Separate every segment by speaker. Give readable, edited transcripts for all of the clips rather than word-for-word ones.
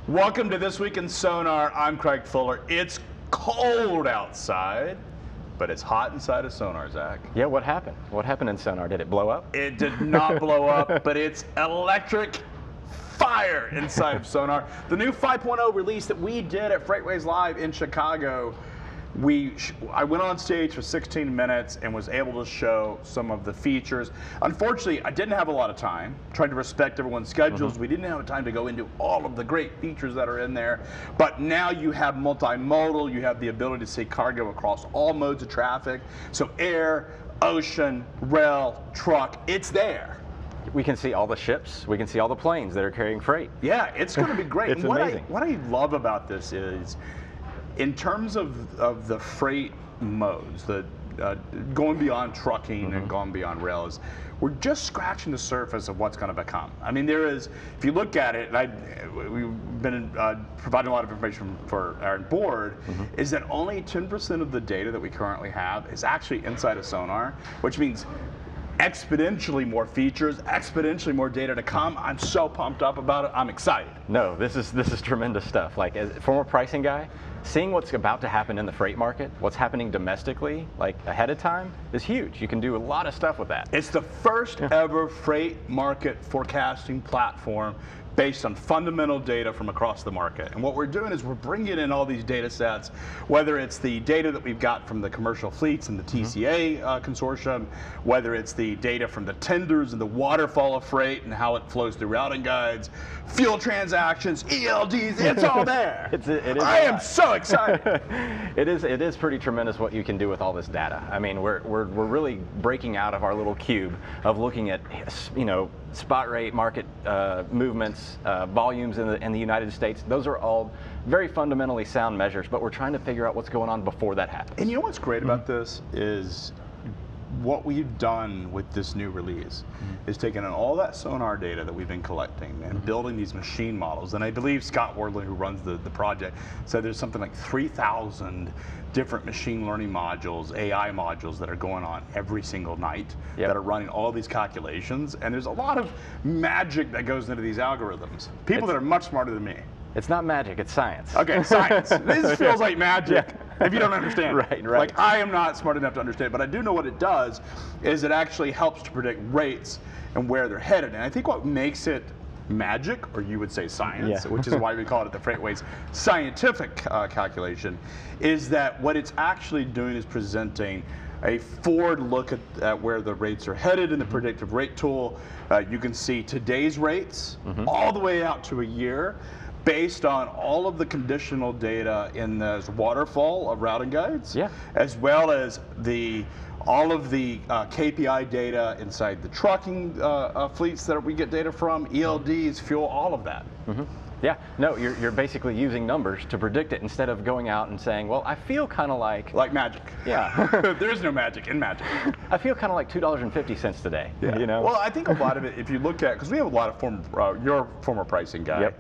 Speaker 1: Welcome to This Week in Sonar. I'm Craig Fuller. It's cold outside, but it's hot inside of Sonar, Zach.
Speaker 2: Yeah, what happened? What happened in Sonar? Did it blow up?
Speaker 1: It did not blow up, but it's electric fire inside of Sonar. The new 5.0 release that we did at FreightWaves Live in Chicago, I went on stage for 16 minutes and was able to show some of the features. Unfortunately, I didn't have a lot of time. Trying to respect everyone's schedules, we didn't have time to go into all of the great features that are in there. But now you have multimodal, you have the ability to see cargo across all modes of traffic. So air, ocean, rail, truck, it's there.
Speaker 2: We can see all the ships. We can see all the planes that are carrying freight.
Speaker 1: Yeah, it's going to be great.
Speaker 2: It's
Speaker 1: and
Speaker 2: amazing.
Speaker 1: What I love about this is, in terms of the freight modes, going beyond trucking and going beyond rails, we're just scratching the surface of what's going to become. I mean, there is, if you look at it, and we've been providing a lot of information for our board, is that only 10% of the data that we currently have is actually inside of Sonar, which means exponentially more features, exponentially more data to come. I'm so pumped up about it. I'm excited.
Speaker 2: No, this is tremendous stuff. Like, as a former pricing guy, seeing what's about to happen in the freight market, what's happening domestically, like ahead of time, is huge. You can do a lot of stuff with that.
Speaker 1: It's the first ever freight market forecasting platform based on fundamental data from across the market. And what we're doing is we're bringing in all these data sets, whether it's the data that we've got from the commercial fleets and the TCA consortium, whether it's the data from the tenders and the waterfall of freight and how it flows through routing guides, fuel transactions, ELDs, it's all there.
Speaker 2: It is
Speaker 1: I am so excited.
Speaker 2: It is pretty tremendous what you can do with all this data. I mean, we're really breaking out of our little cube of looking at, spot rate market movements, volumes in the United States. Those are all very fundamentally sound measures, but we're trying to figure out what's going on before that happens.
Speaker 1: And you know what's great about this is what we've done with this new release is taking in all that Sonar data that we've been collecting and building these machine models. And I believe Scott Wardley, who runs the project, said there's something like 3,000 different machine learning modules, AI modules that are going on every single night that are running all these calculations. And there's a lot of magic that goes into these algorithms. People that are much smarter than me.
Speaker 2: It's not magic, it's science.
Speaker 1: Okay, science. This feels like magic if you don't understand.
Speaker 2: Right.
Speaker 1: Like, I am not smart enough to understand, but I do know what it does is it actually helps to predict rates and where they're headed. And I think what makes it magic, or you would say science, which is why we call it the FreightWaves scientific calculation, is that what it's actually doing is presenting a forward look at where the rates are headed in the predictive rate tool. You can see today's rates all the way out to a year, based on all of the conditional data in this waterfall of routing guides, as well as all of the KPI data inside the trucking fleets that we get data from, ELDs, fuel, all of that.
Speaker 2: Yeah, no, you're basically using numbers to predict it instead of going out and saying, well, I feel kind of like
Speaker 1: magic. Yeah. There is no magic in magic.
Speaker 2: I feel kind of like $2.50 today.
Speaker 1: Yeah. Well, I think a lot of it, if you look at, because we have a lot of your former pricing guy,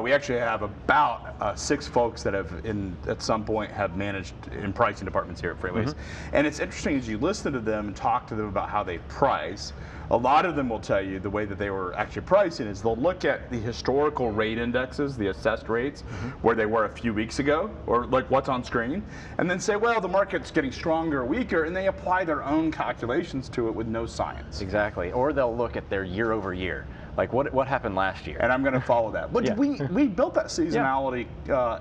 Speaker 1: we actually have about 6 folks that have at some point have managed in pricing departments here at FreightWaves. And it's interesting as you listen to them and talk to them about how they price. A lot of them will tell you the way that they were actually pricing is they'll look at the historical rate indexes, the assessed rates, where they were a few weeks ago, or like what's on screen, and then say, well, the market's getting stronger or weaker, and they apply their own calculations to it with no science.
Speaker 2: Exactly. Or they'll look at their year over year. Like what happened last year?
Speaker 1: And I'm going to follow that. But we built that seasonality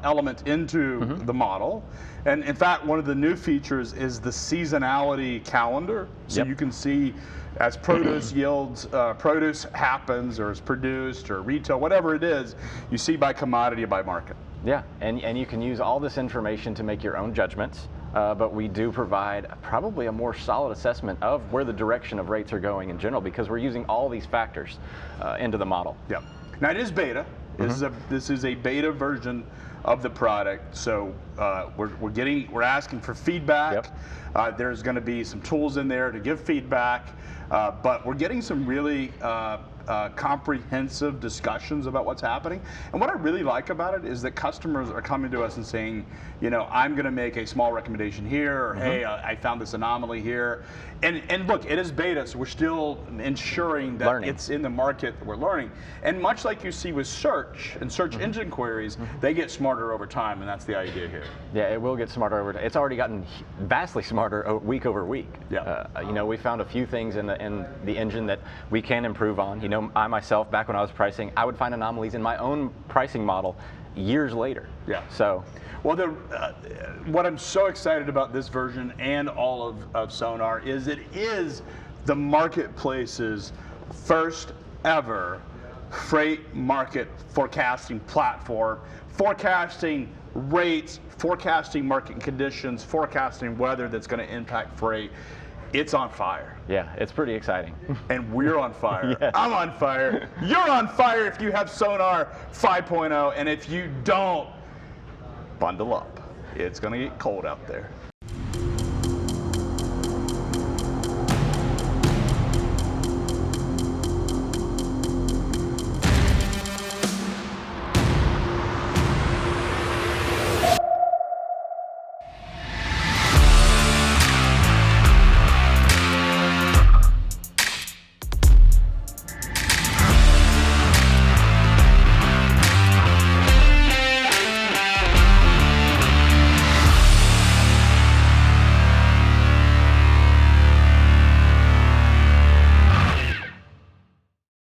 Speaker 1: element into the model. And in fact, one of the new features is the seasonality calendar. So you can see as produce yields, produce happens or is produced or retail, whatever it is, you see by commodity or by market.
Speaker 2: Yeah, and you can use all this information to make your own judgments. But we do provide probably a more solid assessment of where the direction of rates are going in general, because we're using all these factors into the model.
Speaker 1: Yeah. Now it is beta. This is a beta version of the product, so we're asking for feedback. There's going to be some tools in there to give feedback, but we're getting some really comprehensive discussions about what's happening. And what I really like about it is that customers are coming to us and saying, you know, I'm going to make a small recommendation here, or hey, I found this anomaly here. And look, it is beta, so we're still ensuring that it's in the market that we're learning. And much like you see with search and search engine queries, they get smarter over time, and that's the idea here.
Speaker 2: Yeah, it will get smarter over time. It's already gotten vastly smarter week over week.
Speaker 1: Yeah.
Speaker 2: You know, we found a few things in the engine that we can improve on. You know, I myself, back when I was pricing, I would find anomalies in my own pricing model years later.
Speaker 1: Yeah.
Speaker 2: So,
Speaker 1: well, what I'm so excited about this version and all of Sonar is it is the marketplace's first ever freight market forecasting platform, forecasting rates, forecasting market conditions, forecasting weather that's going to impact freight. It's on fire.
Speaker 2: Yeah, it's pretty exciting.
Speaker 1: And we're on fire.
Speaker 2: Yes.
Speaker 1: I'm on fire. You're on fire if you have Sonar 5.0, and if you don't, bundle up. It's going to get cold out there.